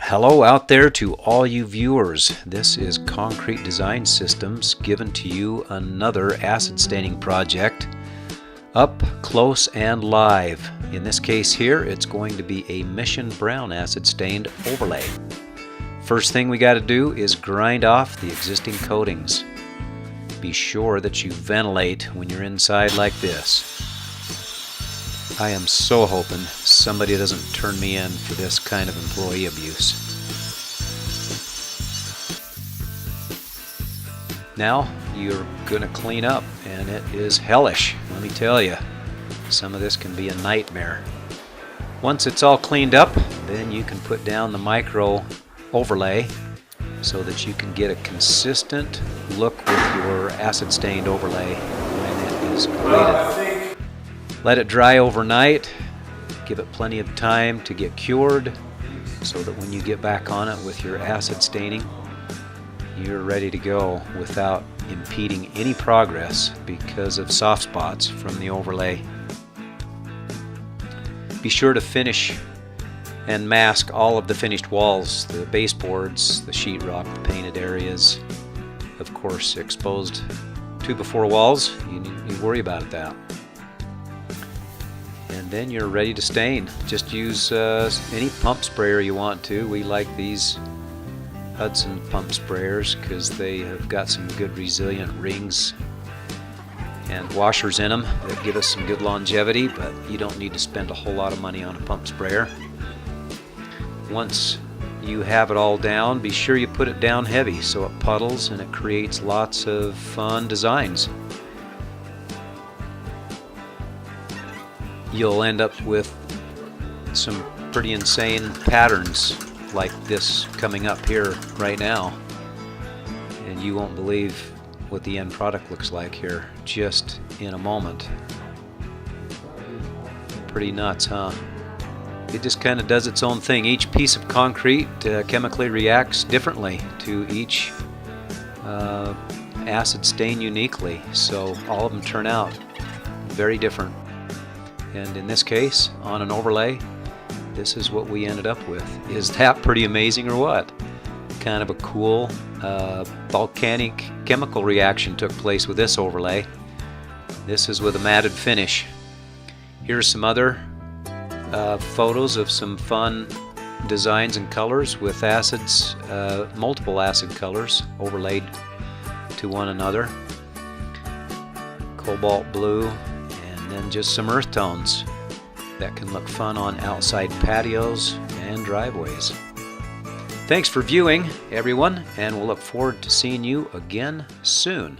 Hello out there to all you viewers. This is Concrete Design Systems giving to you another acid staining project up close and live. In this case here, it's going to be a Mission Brown acid stained overlay. First thing we got to do is grind off the existing coatings. Be sure that you ventilate when you're inside like this. I am so hoping somebody doesn't turn me in for this kind of employee abuse. Now you're going to clean up, and it is hellish, let me tell you. Some of this can be a nightmare. Once it's all cleaned up, then you can put down the micro overlay so that you can get a consistent look with your acid stained overlay when it is completed. Let it dry overnight, give it plenty of time to get cured so that when you get back on it with your acid staining, you're ready to go without impeding any progress because of soft spots from the overlay. Be sure to finish and mask all of the finished walls, the baseboards, the sheetrock, the painted areas. Of course, exposed 2x4 walls, you worry about that. And then you're ready to stain. Just use any pump sprayer you want to. We like these Hudson pump sprayers because they have got some good resilient rings and washers in them that give us some good longevity, but you don't need to spend a whole lot of money on a pump sprayer. Once you have it all down, be sure you put it down heavy so it puddles and it creates lots of fun designs. You'll end up with some pretty insane patterns like this coming up here right now, and you won't believe what the end product looks like here just in a moment. Pretty nuts, huh? It just kind of does its own thing. Each piece of concrete chemically reacts differently to each acid stain uniquely, so all of them turn out very different. And in this case, on an overlay, this is what we ended up with. Is that pretty amazing or what? Kind of a cool volcanic chemical reaction took place with this overlay. This is with a matted finish. Here's some other photos of some fun designs and colors with acids, multiple acid colors overlaid to one another. Cobalt blue, and then just some earth tones that can look fun on outside patios and driveways. Thanks for viewing, everyone, and we'll look forward to seeing you again soon.